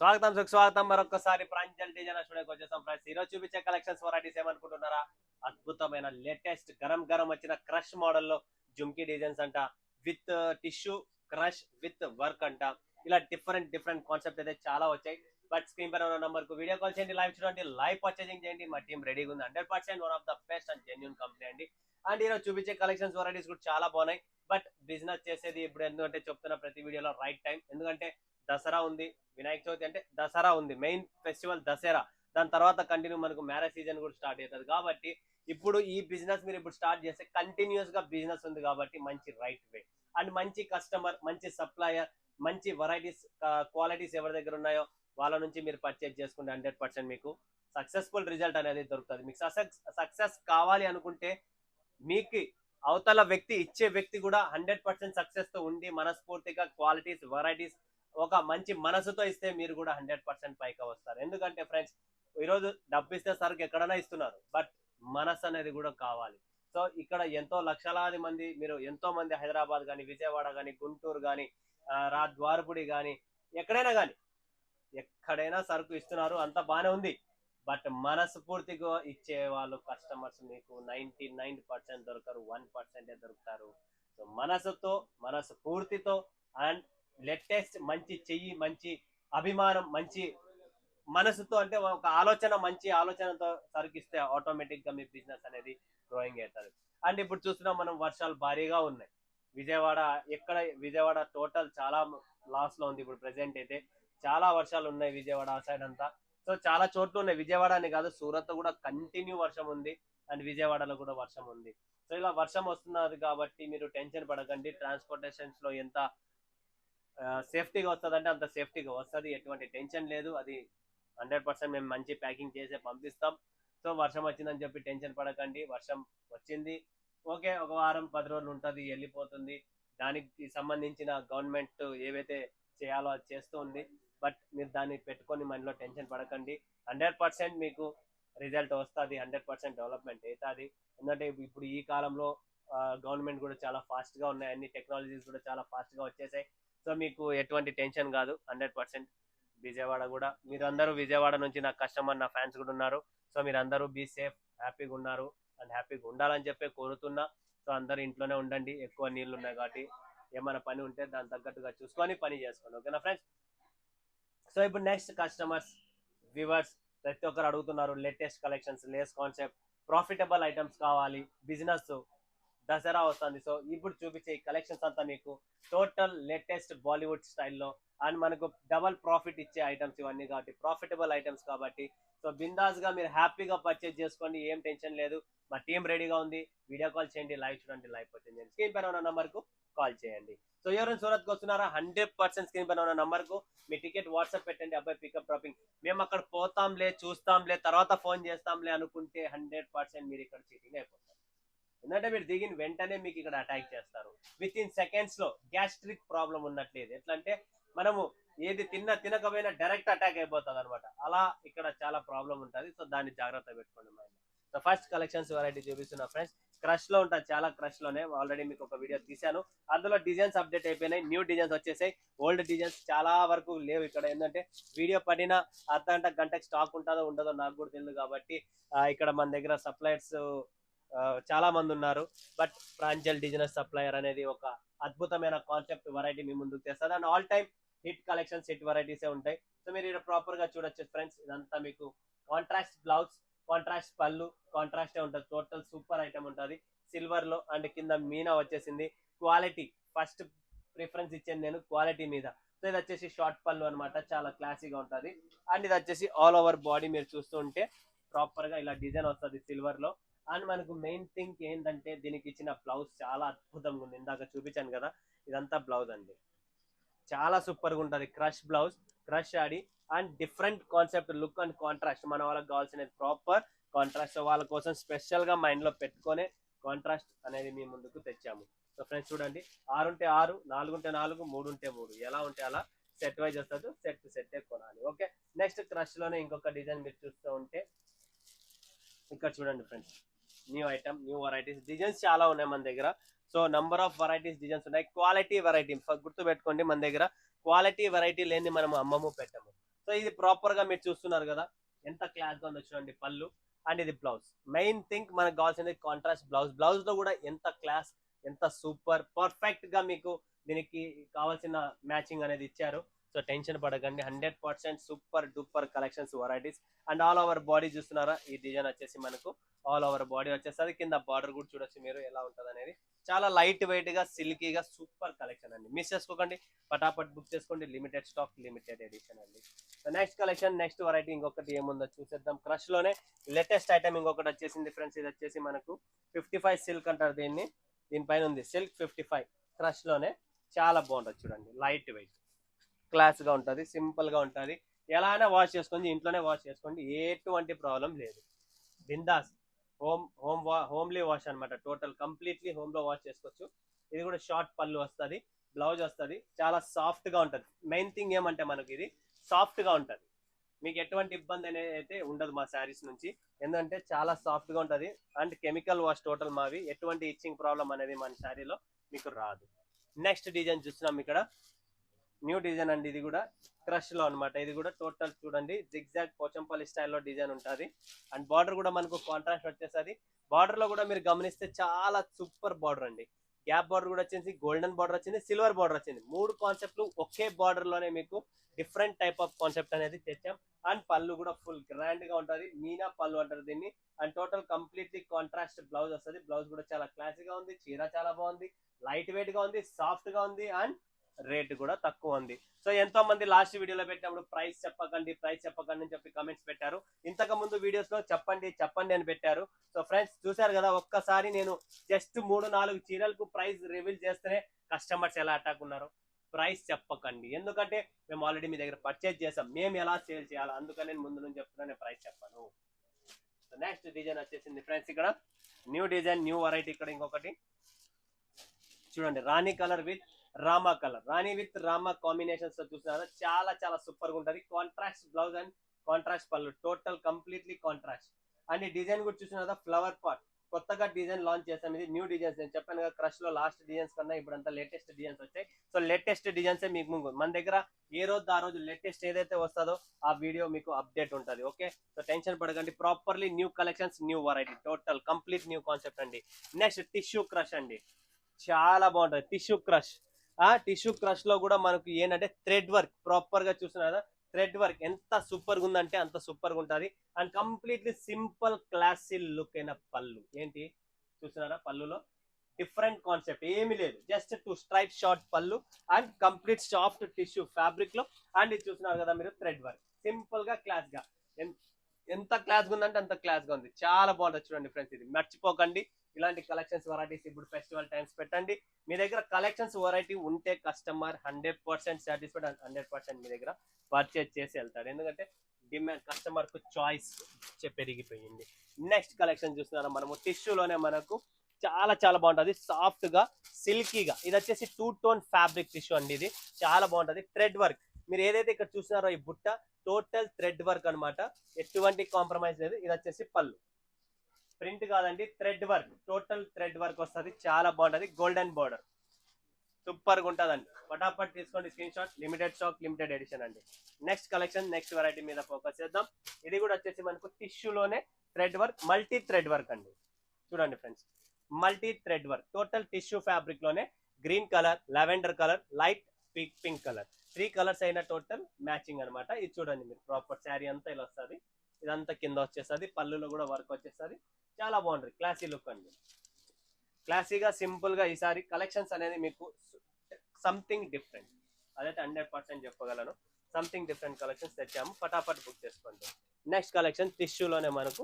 స్వాగతం సుస్వాగతం మరొకసారి ప్రాంజల్ డిజైనర్ స్టూడియోకి వచ్చేసాం ఫ్రెండ్స్. ఈ రోజు చూపించే కలెక్షన్స్ వెరైటీస్ ఏమనుకుంటున్నారా? అద్భుతమైన లేటెస్ట్ గరం గరం వచ్చిన క్రష్ మోడల్లో జుమ్కీ డిజైన్స్ అంట, with tissue crush with work అంట. ఇలా డిఫరెంట్ డిఫరెంట్ కాన్సెప్ట్ అయితే చాలా వచ్చాయి. బట్ స్క్రీన్ పైన ఉన్న నంబర్ కు వీడియో కాల్ చేయండి, లైవ్ చూడండి, లైవ్ పర్చేసింగ్ చేయండి. మా టీం రెడీగా ఉంది. 100% one of the best and genuine company అండి. అండ్ ఈరోజు చూపించే కలెక్షన్స్ వెరైటీస్ కూడా చాలా బాగున్నాయి. బట్ బిజినెస్ చేసేది ఇప్పుడు ఎందుకంటే చెప్తున్న ప్రతి వీడియోలో రైట్ టైం, ఎందుకంటే దసరా ఉంది, వినాయక చవితి అంటే దసరా ఉంది, మెయిన్ ఫెస్టివల్ దసరా. దాని తర్వాత కంటిన్యూ మనకు మ్యారేజ్ సీజన్ కూడా స్టార్ట్ అవుతుంది. కాబట్టి ఇప్పుడు ఈ బిజినెస్ మీరు ఇప్పుడు స్టార్ట్ చేస్తే కంటిన్యూస్ గా బిజినెస్ ఉంది కాబట్టి మంచి రైట్ వే అండ్ మంచి కస్టమర్, మంచి సప్లయర్, మంచి వెరైటీస్ క్వాలిటీస్ ఎవరి దగ్గర ఉన్నాయో వాళ్ళ నుంచి మీరు పర్చేజ్ చేసుకుంటే 100% మీకు సక్సెస్ఫుల్ రిజల్ట్ అనేది దొరుకుతుంది. మీకు సక్సెస్ కావాలి అనుకుంటే మీకు అవతల వ్యక్తి ఇచ్చే వ్యక్తి కూడా 100% సక్సెస్ తో ఉండి మనస్ఫూర్తిగా క్వాలిటీస్ వెరైటీస్ ఒక మంచి మనసుతో ఇస్తే మీరు కూడా 100% పైకి వస్తారు. ఎందుకంటే ఫ్రెండ్స్, ఈరోజు డబ్బు ఇస్తే సరుకు ఎక్కడైనా ఇస్తున్నారు, బట్ మనసు అనేది కూడా కావాలి. సో ఇక్కడ ఎంతో లక్షలాది మంది, మీరు ఎంతో మంది హైదరాబాద్ కానీ, విజయవాడ కానీ, గుంటూరు కానీ, ద్వారపుడి కానీ, ఎక్కడైనా కానీ ఎక్కడైనా సరుకు ఇస్తున్నారు, అంత బాగానే ఉంది. బట్ మనస్ఫూర్తిగా ఇచ్చే వాళ్ళు కస్టమర్స్ మీకు 99% దొరకరు, 1% దొరుకుతారు. సో మనసుతో, మనస్ఫూర్తితో అండ్ లేటెస్ట్ మంచి చెయ్యి, మంచి అభిమానం, మంచి మనసుతో, అంటే ఒక ఆలోచన, మంచి ఆలోచనతో సరుకిస్తే ఆటోమేటిక్ గా మీ బిజినెస్ అనేది గ్రోయింగ్ అవుతుంది. అండ్ ఇప్పుడు చూస్తున్నాం మనం, వర్షాలు భారీగా ఉన్నాయి. విజయవాడ ఎక్కడ, విజయవాడ టోటల్ చాలా లాస్ లో ఉంది ఇప్పుడు ప్రెసెంట్ అయితే. చాలా వర్షాలు ఉన్నాయి విజయవాడ ఆ సైడ్ అంతా. సో చాలా చోట్ల ఉన్నాయి, విజయవాడ అని కాదు, సూరత్ కూడా కంటిన్యూ వర్షం ఉంది అండ్ విజయవాడలో కూడా వర్షం ఉంది. సో ఇలా వర్షం వస్తున్నది కాబట్టి మీరు టెన్షన్ పడకండి. ట్రాన్స్పోర్టేషన్స్ లో ఎంత సేఫ్టీగా వస్తుంది అంటే అంత సేఫ్టీగా వస్తుంది, ఎటువంటి టెన్షన్ లేదు. అది 100% మేము మంచి ప్యాకింగ్ చేసే పంపిస్తాం. సో వర్షం వచ్చిందని చెప్పి టెన్షన్ పడకండి. వర్షం వచ్చింది, ఓకే, ఒక వారం 10 రోజులు ఉంటుంది, వెళ్ళిపోతుంది. దానికి సంబంధించిన గవర్నమెంట్ ఏవైతే చేయాలో అది చేస్తూ ఉంది. బట్ మీరు దాన్ని పెట్టుకొని మనలో టెన్షన్ పడకండి. 100% మీకు రిజల్ట్ వస్తుంది, 100% డెవలప్మెంట్ అవుతుంది. ఎందుకంటే ఇప్పుడు ఈ కాలంలో గవర్నమెంట్ కూడా చాలా ఫాస్ట్ గా ఉన్నాయి, అన్ని టెక్నాలజీస్ కూడా చాలా ఫాస్ట్ గా వచ్చేసాయి. సో మీకు ఎటువంటి టెన్షన్ కాదు. 100% విజయవాడ కూడా, మీరందరూ విజయవాడ నుంచి నా కస్టమర్, నా ఫ్యాన్స్ కూడా ఉన్నారు. సో మీరందరూ బీ సేఫ్, హ్యాపీగా ఉన్నారు అండ్ హ్యాపీగా ఉండాలని చెప్పి కోరుతున్నా. సో అందరూ ఇంట్లోనే ఉండండి, ఎక్కువ నీళ్ళు ఉన్నాయి కాబట్టి ఏమైనా పని ఉంటే దాని తగ్గట్టుగా చూసుకొని పని చేసుకోండి, ఓకేనా ఫ్రెండ్స్? సో ఇప్పుడు నెక్స్ట్ కస్టమర్స్, వ్యూవర్స్ ప్రతి ఒక్కరు అడుగుతున్నారు latest collections, Lay's concept, profitable items కావాలి, బిజినెస్ దసరా వస్తుంది. సో ఇప్పుడు చూపించే ఈ కలెక్షన్స్ అంతా మీకు టోటల్ లేటెస్ట్ బాలీవుడ్ స్టైల్లో అండ్ మనకు డబల్ ప్రాఫిట్ ఇచ్చే ఐటమ్స్ ఇవన్నీ, కాబట్టి ప్రాఫిటబుల్ ఐటమ్స్ కాబట్టి సో బిందాస్ గా మీరు హ్యాపీగా పర్చేజ్ చేసుకోండి, ఏం టెన్షన్ లేదు. మా టీం రెడీగా ఉంది. వీడియో కాల్ చేయండి, లైవ్ చూడండి, లైవ్ పర్చేజ్ చేయండి. స్క్రీన్ పైన ఉన్న నంబర్ కు కాల్ చేయండి. సో ఎవరైనా సూరత్ కు వస్తున్నారా, 100% స్క్రీన్ పైన ఉన్న నంబర్ కు మీ టికెట్ వాట్సాప్ పెట్టండి. అబ్బాయి పికప్ డ్రాపింగ్, మేము అక్కడ పోతాంలే, చూస్తాంలే, తర్వాత ఫోన్ చేస్తాంలే అనుకుంటే 100% మీరు ఇక్కడ చీటింగ్ అయిపోతారు. ఎందుకంటే మీరు దిగిన వెంటనే మీకు ఇక్కడ అటాక్ చేస్తారు. విత్ ఇన్ సెకండ్స్ లో గ్యాస్ట్రిక్ ప్రాబ్లం ఉన్నట్లేదు. ఎట్లా అంటే మనము ఏది తినకపోయినా డైరెక్ట్ అటాక్ అయిపోతుంది అనమాట. అలా ఇక్కడ చాలా ప్రాబ్లం ఉంటుంది. సో దాన్ని జాగ్రత్త పెట్టుకోండి mind. So first collections variety చూపిస్తున్నా ఫ్రెండ్స్. క్రష్ లో ఉంటుంది, చాలా క్రష్ లోనే ఆల్రెడీ మీకు ఒక వీడియో తీశాను. అందులో డిజైన్స్ అప్డేట్ అయిపోయినాయి, న్యూ డిజైన్స్ వచ్చేసాయి. ఓల్డ్ డిజైన్స్ చాలా వరకు లేవు ఇక్కడ. ఏంటంటే వీడియో పడిన అర్ధ గంటకి స్టాక్ ఉంటుందో ఉండదో నాకు కూడా తెలియదు. కాబట్టి ఇక్కడ మన దగ్గర సప్లయర్స్ చాలా మంది ఉన్నారు. బట్ ప్రాంజల్ డిజైనర్ సప్లయర్ అనేది ఒక అద్భుతమైన కాన్సెప్ట్ వెరైటీ మీ ముందుకు తెస్తుంది. And all time hit collections, hit వెరైటీసే ఉంటాయి. సో మీరు ఇక్కడ ప్రాపర్ గా చూడొచ్చు ఫ్రెండ్స్. ఇదంతా మీకు కాంట్రాస్ట్ బ్లౌజ్, కాంట్రాస్ట్ పళ్ళు, కాంట్రాస్టే ఉంటుంది. టోటల్ సూపర్ ఐటమ్ ఉంటుంది సిల్వర్ లో. అండ్ కింద మీనా వచ్చేసింది. క్వాలిటీ ఫస్ట్ ప్రిఫరెన్స్ ఇచ్చేది నేను, క్వాలిటీ మీద. సో ఇది వచ్చేసి షార్ట్ పళ్ళు అనమాట, చాలా క్లాసీగా ఉంటుంది. అండ్ ఇది వచ్చేసి ఆల్ ఓవర్ బాడీ మీరు చూస్తూ ఉంటే ప్రాపర్ గా ఇలా డిజైన్ వస్తుంది సిల్వర్ లో. అండ్ మనకు మెయిన్ థింగ్ ఏంటంటే దీనికి ఇచ్చిన బ్లౌజ్ చాలా అద్భుతంగా ఉంది. ఇందాక చూపించాను కదా, ఇదంతా బ్లౌజ్ అండి, చాలా సూపర్ గా ఉంటుంది. Crush blouse, crush Audi and different concept, look and contrast. మన వాళ్ళకి కావాల్సినది ప్రాపర్ కాంట్రాస్ట్. వాళ్ళ కోసం స్పెషల్ గా మైండ్ లో పెట్టుకొని కాంట్రాస్ట్ అనేది మీ ముందుకు తెచ్చాము. సో ఫ్రెండ్స్ చూడండి, 6 ఉంటే 6, 4 ఉంటే 4, 3 ఉంటే 3, ఎలా ఉంటే అలా సెట్ వైజ్ వస్తుంది. సెట్ కొనాలి, ఓకే? నెక్స్ట్ క్రష్ లోనే ఇంకొక డిజైన్ మీరు చూస్తూ ఉంటే ఇక్కడ చూడండి friends. New item, new varieties, designs చాలా ఉన్నాయి మన దగ్గర. So number of varieties, designs ఉన్నాయి. క్వాలిటీ వెరైటీ గుర్తు పెట్టుకోండి, మన దగ్గర క్వాలిటీ వెరైటీ లేని మనం అమ్మము పెట్టము. సో ఇది ప్రాపర్ గా మీరు చూస్తున్నారు కదా ఎంత క్లాస్ గా ఉందో చూడండి పళ్ళు. అండ్ ఇది బ్లౌజ్. మెయిన్ థింగ్ మనకు కావాల్సింది కాంట్రాస్ట్ బ్లౌజ్. బ్లౌజ్ లో కూడా ఎంత క్లాస్, ఎంత సూపర్ పర్ఫెక్ట్ గా మీకు దీనికి కావాల్సిన మ్యాచింగ్ అనేది ఇచ్చారు. సో టెన్షన్ పడకండి, 100% super duper collections varieties. And all over body చూస్తున్నారా, ఈ డిజైన్ వచ్చేసి మనకు ఆల్ ఓవర్ బాడీ వచ్చేస్తుంది. కింద బార్డర్ కూడా చూడొచ్చు మీరు ఎలా ఉంటుంది అనేది. చాలా లైట్ వెయిట్ గా సిల్కీగా సూపర్ కలెక్షన్ అండి. మిస్ చేసుకోకండి, పటాపట్ బుక్ చేసుకోండి. లిమిటెడ్ స్టాక్, లిమిటెడ్ ఎడిషన్ అండి. నెక్స్ట్ కలెక్షన్, నెక్స్ట్ వెరైటీ ఇంకొకటి ఏముందో చూసేద్దాం. క్రష్ లోనే లేటెస్ట్ ఐటమ్ ఇంకొకటి వచ్చేసింది ఫ్రెండ్స్. ఇది వచ్చేసి మనకు 55 సిల్క్ అంటారు దీన్ని. దీనిపైన ఉంది సిల్క్ 55 క్రష్ లోనే. చాలా బాగుంటుంది చూడండి, లైట్ వెయిట్ క్లాస్ గా ఉంటుంది, సింపుల్ గా ఉంటుంది. ఎలా అయినా వాష్ చేసుకోండి, ఇంట్లోనే వాష్ చేసుకోండి, ఎటువంటి ప్రాబ్లం లేదు. బిందాస్ హోమ్లీ వాష్ అనమాట. టోటల్ కంప్లీట్లీ హోమ్ లో వాష్ చేసుకోవచ్చు. ఇది కూడా షార్ట్ పళ్ళు వస్తుంది, బ్లౌజ్ వస్తుంది. చాలా సాఫ్ట్ గా ఉంటుంది. మెయిన్ థింగ్ ఏమంటే మనకి ఇది సాఫ్ట్ గా ఉంటుంది. మీకు ఎటువంటి ఇబ్బంది అనేది అయితే ఉండదు మా శారీస్ నుంచి, ఎందుకంటే చాలా సాఫ్ట్ గా ఉంటుంది. అండ్ కెమికల్ వాష్ టోటల్ మావి. ఎటువంటి ఇచ్చింగ్ ప్రాబ్లం అనేది మన శారీలో మీకు రాదు. నెక్స్ట్ డిజైన్ చూస్తున్నాం ఇక్కడ, న్యూ డిజైన్ అండి. ఇది కూడా క్రష్ లో అనమాట. ఇది కూడా టోటల్ చూడండి జిగ్జాగ్ పోచంపల్లి స్టైల్లో డిజైన్ ఉంటుంది. అండ్ బార్డర్ కూడా మనకు కాంట్రాస్ట్ వచ్చేస్తుంది. బార్డర్ లో కూడా మీరు గమనిస్తే చాలా సూపర్ బార్డర్ అండి. గ్యాప్ బార్డర్ కూడా వచ్చింది, గోల్డెన్ బార్డర్ వచ్చింది, సిల్వర్ బార్డర్ వచ్చింది. 3 కాన్సెప్ట్లు ఒకే బార్డర్ లోనే మీకు డిఫరెంట్ టైప్ ఆఫ్ కాన్సెప్ట్ అనేది తెచ్చాం. అండ్ పళ్ళు కూడా ఫుల్ గ్రాండ్ గా ఉంటుంది, మీనా పళ్ళు అంటారు దీన్ని. And total completely contrast blouse వస్తుంది. బ్లౌజ్ కూడా చాలా క్లాసీగా ఉంది. చీర చాలా బాగుంది, లైట్ వెయిట్ గా ఉంది, సాఫ్ట్ గా ఉంది. అండ్ రేట్ కూడా తక్కువ ఉంది. సో ఎంతో మంది లాస్ట్ వీడియోలో పెట్టినప్పుడు ప్రైస్ చెప్పకండి అని చెప్పి కమెంట్స్ పెట్టారు. ఇంతకు ముందు వీడియోస్ లో చెప్పండి అని పెట్టారు. సో ఫ్రెండ్స్ చూసారు కదా, ఒక్కసారి నేను జస్ట్ 3-4 చీరలకు ప్రైస్ రివీల్ చేస్తేనే కస్టమర్స్ ఎలా అటాక్ ఉన్నారు. ప్రైస్ చెప్పకండి, ఎందుకంటే మేము ఆల్రెడీ మీ దగ్గర పర్చేజ్ చేసాం, మేము ఎలా సేల్ చేయాలి, అందుకని నేను ముందు నుంచి చెప్తున్నాను, ప్రైస్ చెప్పను. నెక్స్ట్ డిజైన్ వచ్చేసింది ఫ్రెండ్స్, ఇక్కడ న్యూ డిజైన్, న్యూ వెరైటీ. ఇక్కడ ఇంకొకటి చూడండి, రాణి కలర్ విత్ రామా కలర్. రాణి విత్ రామా కాంబినేషన్స్ తో చూసినారా, చాలా చాలా సూపర్ గా ఉంటది. కాంట్రాస్ట్ బ్లౌజ్ అండ్ కాంట్రాస్ట్ పళ్ళు, టోటల్ కంప్లీట్లీ కాంట్రాస్ట్. అండ్ ఈ డిజైన్ కూడా చూసినారా, ఫ్లవర్ పాట్ కొత్తగా డిజైన్ లాంచ్ చేసాం. ఇది న్యూ డిజైన్స్. నేను చెప్పాను కదా, క్రష్ లో లాస్ట్ డిజైన్స్ కన్నా ఇప్పుడు అంతా లేటెస్ట్ డిజైన్స్ వచ్చాయి. సో లేటెస్ట్ డిజైన్స్ మీకు మన దగ్గర ఏ రోజు ఆ రోజు లేటెస్ట్ ఏదైతే వస్తుందో ఆ వీడియో మీకు అప్డేట్ ఉంటుంది. ఓకే, సో టెన్షన్ పడకండి. Properly new collections, new variety, total complete new concept అండి. నెక్స్ట్ టిష్యూ క్రష్ అండి, చాలా బాగుంటుంది టిష్యూ క్రష్. టిష్యూ క్రష్ లో కూడా మనకు ఏంటంటే థ్రెడ్ వర్క్ ప్రాపర్ గా చూస్తున్నారు. థ్రెడ్ వర్క్ ఎంత సూపర్ గా ఉందంటే అంత సూపర్ గా ఉంటుంది. And completely simple classy look అయిన పళ్ళు. ఏంటి చూస్తున్నారా, పళ్ళులో డిఫరెంట్ కాన్సెప్ట్ ఏమీ లేదు, జస్ట్ 2 స్ట్రైప్ షార్ట్ పళ్ళు and complete soft tissue fabric లో. అండ్ ఇది చూస్తున్నారు కదా మీరు, థ్రెడ్ వర్క్ సింపుల్ గా క్లాస్ గా. ఎంత క్లాస్ గా ఉందంటే అంత క్లాస్ గా ఉంది. చాలా బాగుంటుంది చూడండి ఫ్రెండ్స్, ఇది మర్చిపోకండి. ఇలాంటి కలెక్షన్స్ వెరైటీస్ ఇప్పుడు ఫెస్టివల్ టైమ్స్ పెట్టండి. మీ దగ్గర కలెక్షన్స్ వెరైటీ ఉంటే కస్టమర్ 100% సాటిస్ఫైడ్, 100% మీ దగ్గర పర్చేజ్ చేసి వెళ్తాడు. ఎందుకంటే డిమాండ్, కస్టమర్ కు చాయిస్ పెరిగిపోయింది. నెక్స్ట్ కలెక్షన్ చూస్తున్నారా, మనము టిష్యూలోనే మనకు చాలా చాలా బాగుంటుంది, సాఫ్ట్ గా సిల్కీగా. ఇది వచ్చేసి 2 టోన్ ఫ్యాబ్రిక్ టిష్యూ అండి. ఇది చాలా బాగుంటుంది. థ్రెడ్ వర్క్ మీరు ఏదైతే ఇక్కడ చూస్తున్నారో ఈ బుట్ట టోటల్ థ్రెడ్ వర్క్ అనమాట, ఎటువంటి కాంప్రమైజ్ లేదు. ఇది వచ్చేసి పళ్ళు, ప్రింట్ కాదండి, thread work, total thread work వస్తుంది. చాలా బాగుంటుంది, గోల్డెన్ బార్డర్, సూపర్ గా ఉంటుందండి. ఫటాఫట్ తీసుకోండి screen shot. Limited stock, limited edition అండి. నెక్స్ట్ కలెక్షన్, నెక్స్ట్ వెరైటీ మీద ఫోకస్ చేద్దాం. ఇది కూడా వచ్చేసి మనకు టిష్యూలోనే thread work, multi thread work అండి. చూడండి friends, multi thread work, total tissue fabric లోనే green colour, lavender colour, light pink colour, 3 colours అయిన టోటల్ మ్యాచింగ్ అనమాట. ఇది చూడండి మీరు, ప్రాపర్ శారీ అంతా ఇలా వస్తుంది. ఇదంతా కింద వచ్చేస్తుంది, పళ్ళులో కూడా వర్క్ వచ్చేస్తుంది. చాలా బాగుంటుంది, క్లాసీ లుక్ అండి. క్లాసీగా సింపుల్ గా ఈసారి కలెక్షన్స్ అనేది మీకు సంథింగ్ డిఫరెంట్, అదైతే 100% చెప్పగలను. సంథింగ్ డిఫరెంట్ కలెక్షన్స్ తెచ్చాము, ఫటాఫట్ బుక్ చేసుకోండి. నెక్స్ట్ కలెక్షన్ టిష్యూలోనే మనకు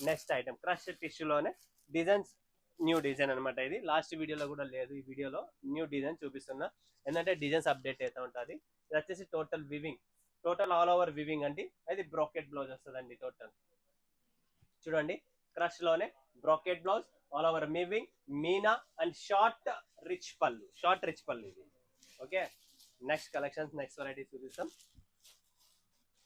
నెక్స్ట్ ఐటమ్, క్రష్ టిష్యూలోనే డిజైన్స్, న్యూ డిజైన్ అనమాట. ఇది లాస్ట్ వీడియోలో కూడా లేదు, ఈ వీడియోలో న్యూ డిజైన్ చూపిస్తున్నా, ఎందుకంటే డిజైన్స్ అప్డేట్ అయితే ఉంటుంది. ఇది వచ్చేసి total weaving, total all over weaving అండి. అది బ్రోకెట్ బ్లౌజ్ వస్తుందండి. టోటల్ చూడండి, క్రష్ లోనే brocade blouse, all over weaving, Meena and short rich పళ్ళు, షార్ట్ రిచ్ పళ్ళు ఇది. Okay, next collections, next varieties చూపిస్తాం.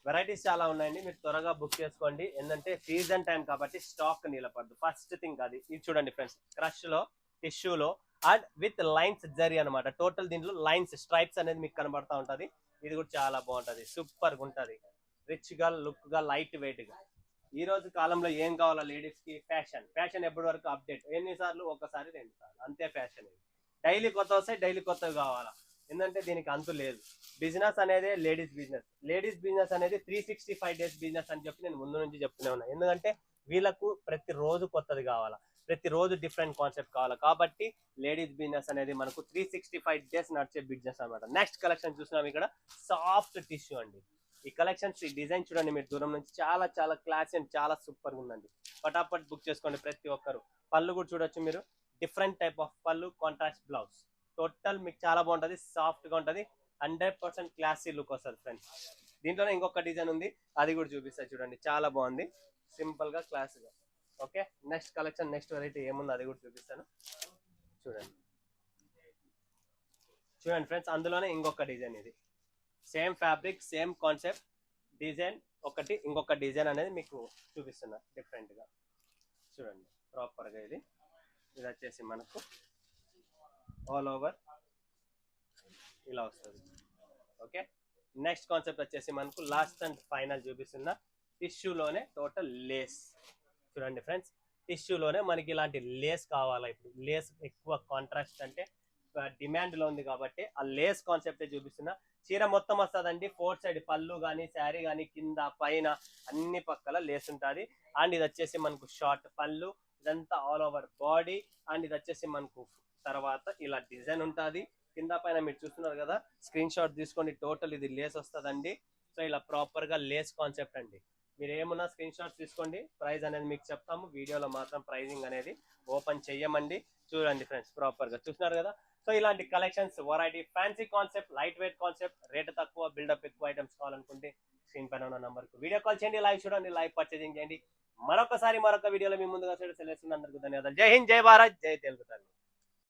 వెరైటీస్ చాలా ఉన్నాయండి, మీరు త్వరగా బుక్ చేసుకోండి, ఎందుకంటే సీజన్ టైం కాబట్టి స్టాక్ నిలబడదు. ఫస్ట్ థింగ్ అది. ఇది చూడండి ఫ్రెండ్స్, క్రష్ లో టిష్యూలో అండ్ విత్ లైన్స్ జరీ అనమాట. టోటల్ దీంట్లో లైన్స్, స్ట్రైప్స్ అనేది మీకు కనబడతా ఉంటది. ఇది కూడా చాలా బాగుంటది, సూపర్ గా ఉంటది. రిచ్ గా లుక్ గా లైట్ వెయిట్ గా. ఈ రోజు కాలంలో ఏం కావాలా లేడీస్ కి? ఫ్యాషన్ ఎప్పటి వరకు అప్డేట్, ఎన్నిసార్లు? ఒకసారి 2 సార్లు అంతే ఫ్యాషన్. డైలీ కొత్త వస్తాయి, డైలీ కొత్తవి కావాలా. ఎందుకంటే దీనికి అంతు లేదు. బిజినెస్ అనేది లేడీస్ బిజినెస్ అనేది 365 డేస్ బిజినెస్ అని చెప్పి నేను ముందు నుంచి చెప్తూనే ఉన్నా. ఎందుకంటే వీళ్ళకు ప్రతి రోజు కొత్తది కావాలా, ప్రతి రోజు డిఫరెంట్ కాన్సెప్ట్ కావాలా. కాబట్టి లేడీస్ బిజినెస్ అనేది మనకు 365 డేస్ నడిచే బిజినెస్ అనమాట. నెక్స్ట్ కలెక్షన్ చూస్తున్నాం ఇక్కడ, సాఫ్ట్ టిష్యూ అండి. ఈ కలెక్షన్స్, ఈ డిజైన్ చూడండి మీరు దూరం నుంచి, చాలా చాలా క్లాస్ అండ్ చాలా సూపర్ గా ఉందండి. ఫటాఫట్ బుక్ చేసుకోండి ప్రతి ఒక్కరు. పళ్ళు కూడా చూడొచ్చు మీరు, డిఫరెంట్ టైప్ ఆఫ్ పళ్ళు, కాంట్రాస్ట్ బ్లౌజ్. టోటల్ మీకు చాలా బాగుంటది, సాఫ్ట్ గా ఉంటది, 100% క్లాసీ లుక్ వస్తుంది ఫ్రెండ్స్. దీంట్లోనే ఇంకొక డిజైన్ ఉంది, అది కూడా చూపిస్తా చూడండి. చాలా బాగుంది, సింపుల్ గా క్లాస్ గా. Okay, next collection, next variety ఏముంది అది కూడా చూపిస్తాను. చూడండి చూడండి ఫ్రెండ్స్, అందులోనే ఇంకొక డిజైన్. ఇది same fabric, same concept, design ఒకటి, ఇంకొక డిజైన్ అనేది మీకు చూపిస్తున్నా డిఫరెంట్ గా. చూడండి ప్రాపర్ గా ఇది వచ్చేసి మనకు ఆల్ ఓవర్ ఇలా వస్తుంది. ఓకే, నెక్స్ట్ కాన్సెప్ట్ వచ్చేసి మనకు లాస్ట్ అండ్ ఫైనల్ చూపిస్తున్నా టిష్యూలోనే టోటల్ లేస్. చూడండి ఫ్రెండ్స్, టిష్యూలోనే మనకి ఇలాంటి లేస్ కావాలా. ఇప్పుడు లేస్ ఎక్కువ కాంట్రాస్ట్ అంటే డిమాండ్ లో ఉంది కాబట్టి ఆ లేస్ కాన్సెప్ట్ చూపిస్తున్నా. చీర మొత్తం వస్తుందండి, 4 సైడ్ పళ్ళు కానీ, శారీ కానీ, కింద పైన అన్ని పక్కల లేస్ ఉంటుంది. అండ్ ఇది వచ్చేసి మనకు షార్ట్ పళ్ళు, ఇదంతా ఆల్ ఓవర్ బాడీ. అండ్ ఇది వచ్చేసి మనకు తర్వాత ఇలా డిజైన్ ఉంటుంది. కింద పైన మీరు చూస్తున్నారు కదా, స్క్రీన్ షాట్ తీసుకోండి. టోటల్ ఇది లేస్ వస్తుందండి. సో ఇలా ప్రాపర్ గా లేస్ కాన్సెప్ట్ అండి. మీరు ఏమున్నా స్క్రీన్ షాట్ తీసుకోండి, ప్రైస్ అనేది మీకు చెప్తాము. వీడియోలో మాత్రం ప్రైజింగ్ అనేది ఓపెన్ చెయ్యమండి. చూడండి ఫ్రెండ్స్, ప్రాపర్ గా చూస్తున్నారు కదా. సో ఇలాంటి collections, variety, fancy concept, light weight concept, rate తక్కువ, బిల్డప్ ఎక్కువ ఐటమ్స్ కావాలనుకుంటే స్క్రీన్ పైన ఉన్న నంబర్ కు వీడియో కాల్ చేయండి, లైవ్ చూడండి, లైవ్ పర్చేజింగ్ చేయండి. మరొక వీడియోలో మీ ముందుగా సెలెక్షన్. అందరికీ ధన్యవాదాలు. జై హింద్, జై భారత్, జై తెలుగు తల్లి.